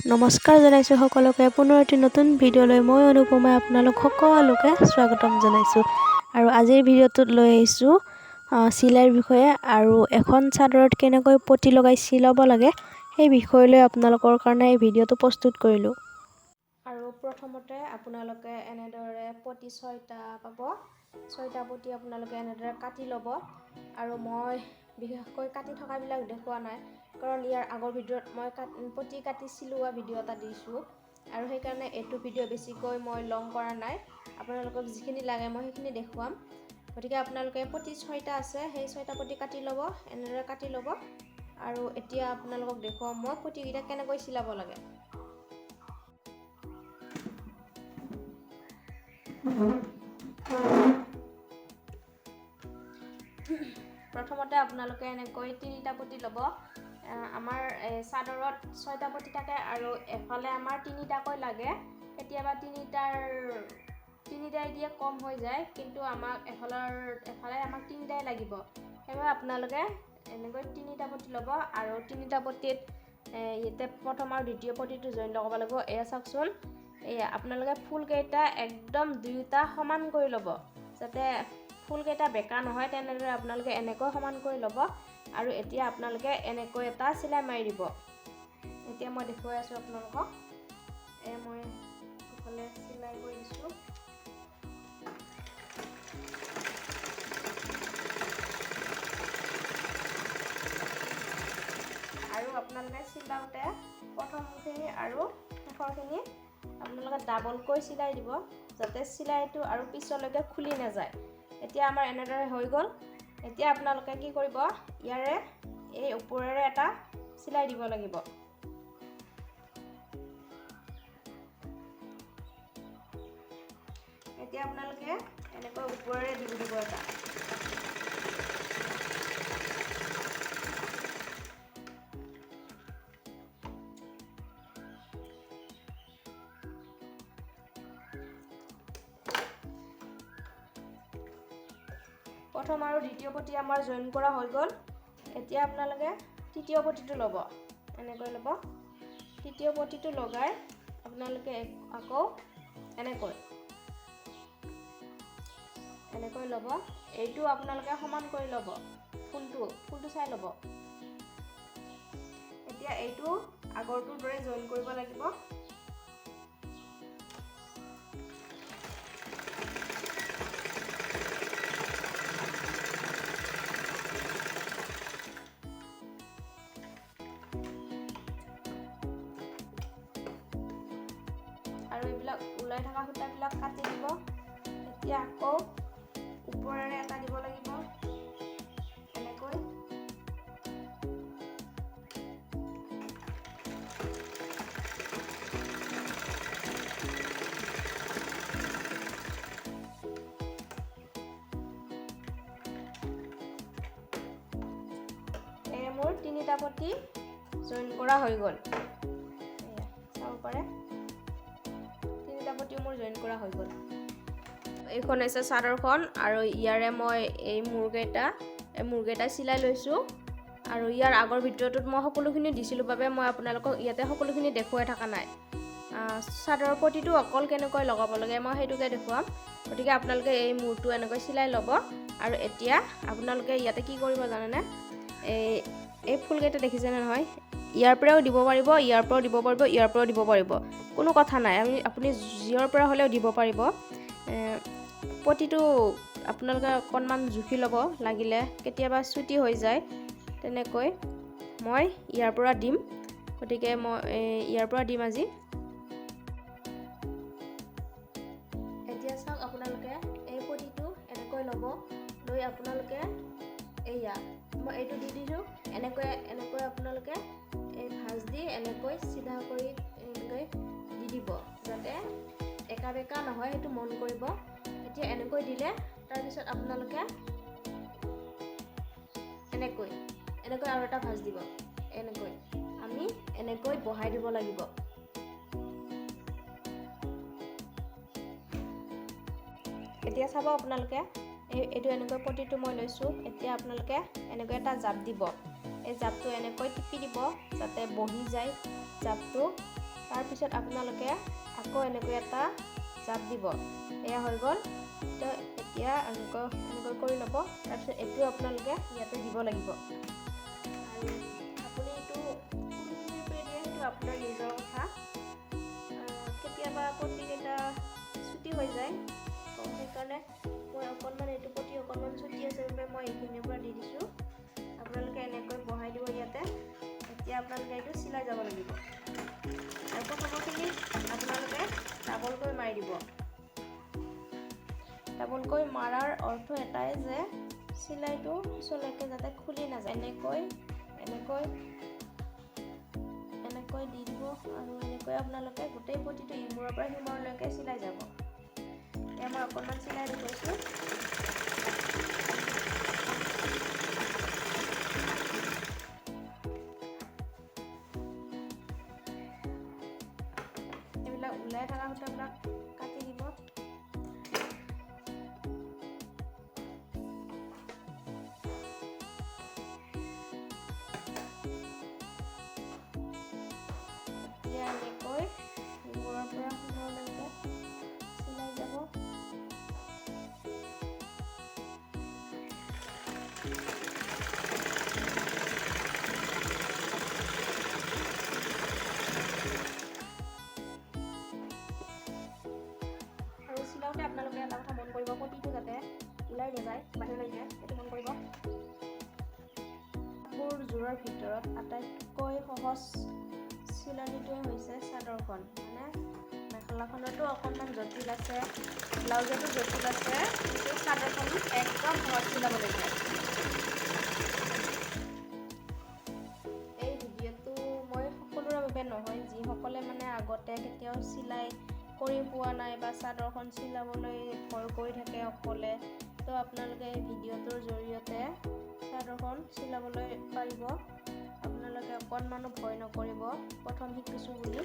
নমস্কাৰ জনাইছোঁ সকলোকে পুনৰ এটি নতুন ভিডিঅ'লৈ মই অনুপমাই আপোনালোক সকলোকে স্বাগতম জনাইছোঁ। আৰু আজিৰ ভিডিঅ'টোত লৈ আহিছোঁ চিলাইৰ বিষয়ে আৰু এখন চাদৰত কেনেকৈ পটি লগাই চিলাব লাগে সেই বিষয়লৈ আপোনালোকৰ কাৰণে এই ভিডিঅ'টো প্ৰস্তুত কৰিলোঁ। আৰু প্ৰথমতে আপোনালোকে এনেদৰে পটি 6টা পাব। 6টা পটি আপোনালোকে এনেদৰে কাটি ল'ব। আৰু মই বিশেষকৈ কাটি থকাবিলাক দেখুওৱা নাই, কাৰণ ইয়াৰ আগৰ ভিডিঅ'ত মই পটি কাটি চিলোৱা ভিডিঅ' এটা দিছোঁ, আৰু সেইকাৰণে এইটো ভিডিঅ' বেছিকৈ মই লং কৰা নাই। আপোনালোকক যিখিনি লাগে মই সেইখিনি দেখুৱাম। গতিকে আপোনালোকে পটি 6টা আছে, সেই 6টা পটি কাটি ল'ব, এনেদৰে কাটি ল'ব। আৰু এতিয়া আপোনালোকক দেখুৱাম মই পটিকেইটা কেনেকৈ চিলাব লাগে। প্ৰথমতে আপোনালোকে এনেকৈ 3টা পটি ল'ব। আমাৰ চাদৰত 6টা পটি থাকে আৰু এফালে আমাৰ 3টাকৈ লাগে। কেতিয়াবা 3টাই দিয়ে কম হৈ যায়, কিন্তু আমাক এফালে আমাক 3টাই লাগিব। সেইবাবে আপোনালোকে এনেকৈ 3টা পটি ল'ব। আৰু 3টা পটিত ইয়াতে প্ৰথম আৰু দ্বিতীয় পটিটো জইন লগাব লাগিব। এয়া চাওকচোন, এয়া আপোনালোকে ফুলকেইটা একদম দুয়োটা সমান কৰি ল'ব, যাতে ফুলকেইটা বেকা নহয়। তেনেদৰে আপোনালোকে এনেকৈ সমান কৰি ল'ব। আৰু এতিয়া আপোনালোকে এনেকৈ এটা চিলাই মাৰি দিব। এতিয়া মই দেখুৱাই আছোঁ আপোনালোকক। মই ইফালে চিলাই কৰি দিছোঁ। আৰু আপোনালোকে চিলাওঁতে প্ৰথমখিনি আৰু শেষৰখিনি আপোনালোকে ডাবলকৈ চিলাই দিব, যাতে চিলাইটো আৰু পিছলৈকে খুলি নাযায়। এতিয়া আমাৰ এনেদৰে হৈ গ'ল। এতিয়া আপোনালোকে কি কৰিব, ইয়াৰে এই ওপৰেৰে এটা চিলাই দিব লাগিব। এতিয়া আপোনালোকে এনেকৈ ওপৰেৰে দিব এটা। প্ৰথম আৰু দ্বিতীয় পটি আমাৰ জইন কৰা হৈ গ'ল। এতিয়া আপোনালোকে তৃতীয় পটিটো ল'ব, এনেকৈ ল'ব। তৃতীয় পটিটো লগাই আপোনালোকে আকৌ এনেকৈ ল'ব। এইটো আপোনালোকে সমান কৰি ল'ব, ফুলটো চাই ল'ব। এতিয়া এইটো আগৰটোৰ দৰে জইন কৰিব লাগিব। আৰু এইবিলাক ওলাই থকা সূতাবিলাক কাটি দিব। এতিয়া আকৌ ওপৰেৰে এটা দিব লাগিব, এনেকৈ। মোৰ 3টা পটি জইন কৰা হৈ গ'ল। চাব পাৰে, 3টা পটিও মোৰ জইন কৰা হৈ গ'ল। এইখন হৈছে চাদৰখন, আৰু ইয়াৰে মই এই মূৰকেইটা চিলাই লৈছোঁ। আৰু ইয়াৰ আগৰ ভিডিঅ'টোত মই সকলোখিনি দিছিলোঁ বাবে মই আপোনালোকক ইয়াতে সকলোখিনি দেখুৱাই থকা নাই। চাদৰৰ পটিটো অকল কেনেকৈ লগাব লাগে মই সেইটোকে দেখুৱাম। গতিকে আপোনালোকে এই মূৰটো এনেকৈ চিলাই ল'ব। আৰু এতিয়া আপোনালোকে ইয়াতে কি কৰিব জানেনে, এই ফুলকেইটা দেখিছেনে নহয়, ইয়াৰ পৰাও দিব পাৰিব, ইয়াৰ পৰাও দিব পাৰিব, ইয়াৰ পৰাও দিব পাৰিব, কোনো কথা নাই। আপুনি যিহৰ পৰা হ'লেও দিব পাৰিব। পটিটো আপোনালোকে অকণমান জুখি ল'ব, লাগিলে কেতিয়াবা চুটি হৈ যায়। তেনেকৈ মই ইয়াৰ পৰা দিম, গতিকে মই ইয়াৰ পৰা দিম আজি। এতিয়া চাওক, আপোনালোকে এই পটিটো এনেকৈ ল'ব। লৈ আপোনালোকে মই এইটো দি দিছোঁ। এনেকৈ আপোনালোকে এই ভাঁজ দি এনেকৈ চিধা কৰি এনেকৈ দি দিব, যাতে একা বেকা নহয়, সেইটো মন কৰিব। এতিয়া এনেকৈ দিলে তাৰপিছত আপোনালোকে এনেকৈ আৰু এটা ভাঁজ দিব। আমি এনেকৈ বহাই দিব লাগিব। এতিয়া চাব আপোনালোকে, এইটো এনেকৈ পটিটো মই লৈছোঁ। এতিয়া আপোনালোকে এনেকৈ এটা জাপ দিব। এই জাপটো এনেকৈ টিপি দিব, যাতে বহি যায় জাপটো। তাৰপিছত আপোনালোকে আকৌ এনেকৈ এটা জাপ দিব। এয়া হৈ গ'ল। তো এতিয়া এনেকৈ কৰি ল'ব। তাৰপিছত এইটো আপোনালোকে ইয়াতে দিব লাগিব। আৰু আপুনি এইটো কোনখিনিৰ পৰা দিয়ে সেইটো আপোনাৰ নিজৰ কথা। কেতিয়াবা পটিকেইটা ছুটি হৈ যায়, সেইকাৰণে মই অকণমান এইটো পটি অকণমান ছুটি আছে বাবে মই এইখিনিৰ পৰা দি দিছোঁ। আপোনালোকে এনেকৈ বহাই দিব ইয়াতে। এতিয়া আপোনালোকে এইটো চিলাই যাব লাগিব। আৰু প্ৰথমখিনি আপোনালোকে ডাবলকৈ মাৰি দিব। ডাবলকৈ মাৰাৰ অৰ্থ এটাই যে চিলাইটো পিছলৈকে যাতে খুলি নাযায়। এনেকৈ দি দিব আৰু এনেকৈ আপোনালোকে গোটেই পটিটো ইমূৰৰ পৰা সিমূৰলৈকে চিলাই যাব। এতিয়া মই অকণমান চিলাই দি গৈছোঁ। এইবিলাক ওলাই থকা সূতাবিলাক কাটি দিব। এতিয়া এনেকৈ ইমূৰৰ পৰা সিমূৰলৈকে চিলাই যাব। আৰু চিলাওঁতে আপোনালোকে এটা কথা মন কৰিব, পটিটো যাতে ওলাই নাযায় বাহিৰলৈকে, সেইটো মন কৰিব। কাপোৰযোৰৰ ভিতৰত আটাইতকৈ সহজ চিলনিটোৱে হৈছে চাদৰখন। মানে মেখেলাখনতো অকণমান জটিল আছে, ব্লাউজতো জটিল আছে, কিন্তু চাদৰখন একদম সহজ চিলাবলগীয়া। এই ভিডিঅ'টো মই সকলোৰে বাবে নহয়, যিসকলে মানে আগতে কেতিয়াও চিলাই কৰি পোৱা নাই বা চাদৰখন চিলাবলৈ ভয় কৰি থাকে অকলে, তো আপোনালোকে এই ভিডিঅ'টোৰ জৰিয়তে চাদৰখন চিলাবলৈ পাৰিব। আপোনালোকে অকণমানো ভয় নকৰিব, প্ৰথম শিকিছোঁ বুলি।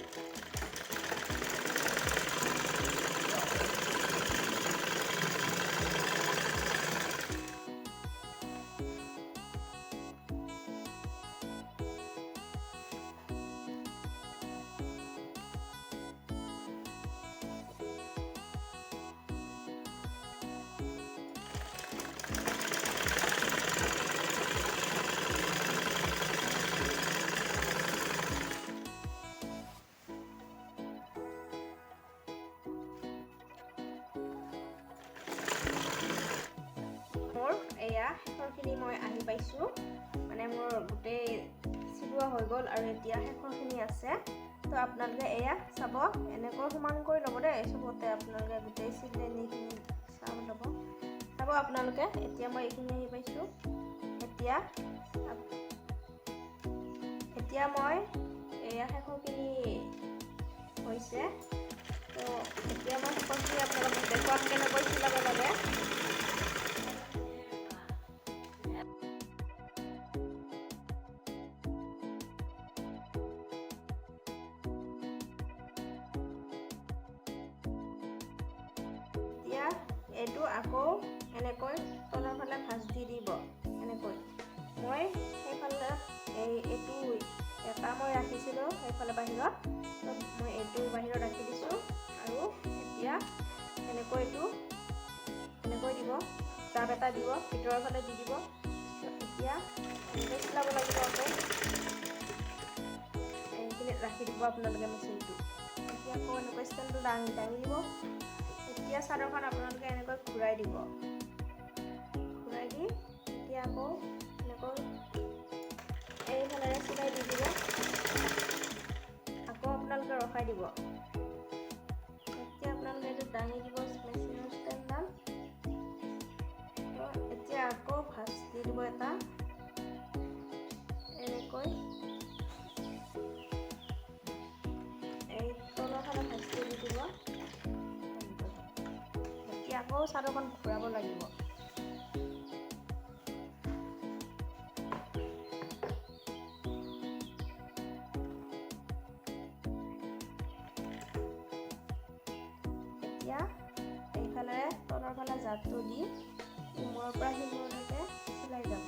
এয়া শেষৰখিনি মই আহি পাইছোঁ, মানে মোৰ গোটেই চিলোৱা হৈ গ'ল আৰু এতিয়া শেষৰখিনি আছে। তো আপোনালোকে এয়া চাব, এনেকৈ সমান কৰি ল'ব দেই, চবতে আপোনালোকে গোটেই চিলনিখিনি চাব আপোনালোকে। এতিয়া মই এইখিনি আহি পাইছোঁ। এতিয়া মই এয়া শেষৰখিনি হৈছে। তো এতিয়া মই শেষৰখিনি আপোনালোকক দেখুৱাম কেনেকৈ চিলাব লাগে। এতিয়া এইটো আকৌ এনেকৈ তলৰ ফালে ভাঁজ দি দিব। এনেকৈ মই সেইফালে এইটো এটা মই ৰাখিছিলোঁ সেইফালে বাহিৰত, তো মই এইটো বাহিৰত ৰাখি দিছোঁ। আৰু এতিয়া এনেকৈ দিব, জাপ এটা দিব, ভিতৰৰ ফালে দি দিব। এতিয়া এনেকৈ চিলাব লাগিব। আকৌ এইখিনিত ৰাখি দিব আপোনালোকে মেচিনটো। এতিয়া আকৌ এনেকৈ ষ্টেণ্ডটো দাঙি দিব। এতিয়া চাদৰখন আপোনালোকে এনেকৈ ঘূৰাই দিব। ঘূৰাই দি এতিয়া আকৌ এনেকৈ এইফালেৰে চিলাই দি দিব। আকৌ আপোনালোকে ৰখাই দিব। এতিয়া আপোনালোকে এইটো দাঙি দিব মেচিনৰ ষ্টেণ্ডডাল। তো এতিয়া আকৌ ভাঁজ দি দিব এটা, এনেকৈ এই তলৰ ফালে ভাঁজ দি দিব। এতিয়া আকৌ চাদৰখন ঘূৰাব লাগিব। এতিয়া এইফালে তলৰ ফালে জাপটো দি ইমূৰৰ পৰা সিমূৰলৈকে চিলাই যাব।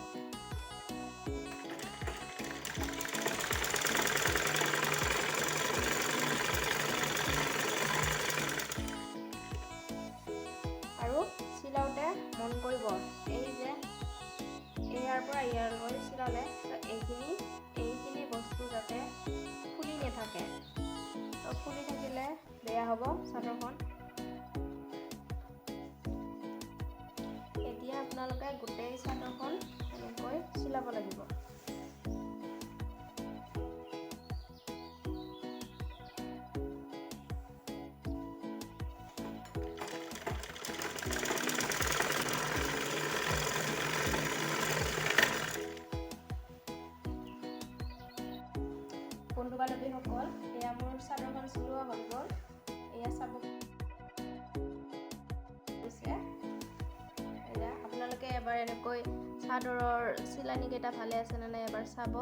এয়া হ'ব চাদৰখন। এতিয়া আপোনালোকে গোটেই চাদৰখন এনেকৈ চিলাব লাগিব। বন্ধু বান্ধৱীসকল, এয়া মোৰ চাদৰখন চিলোৱা হৈ গ'ল। এয়া চাব এয়া আপোনালোকে এবাৰ এনেকৈ চাদৰৰ চিলনিকেইটা ভালে আছে নে নাই এবাৰ চাব।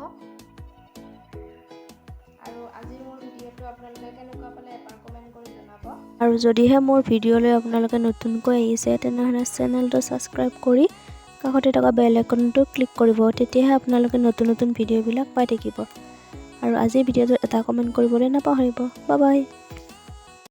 আৰু আজি মোৰ ভিডিঅ'টো আপোনালোকে কেনেকুৱা পালে এবাৰ কমেণ্ট কৰি জনাব। আৰু যদিহে মোৰ ভিডিঅ'লৈ আপোনালোকে নতুনকৈ আহিছে তেনেহ'লে চেনেলটো ছাবস্ক্ৰাইব কৰি কাষতে থকা বেল আইকনটো ক্লিক কৰিব, তেতিয়াহে আপোনালোকে নতুন নতুন ভিডিঅ'বিলাক পাই থাকিব। আৰু আজিৰ ভিডিঅ'টোত এটা কমেণ্ট কৰিবলৈ নাপাহৰিব। Bye bye.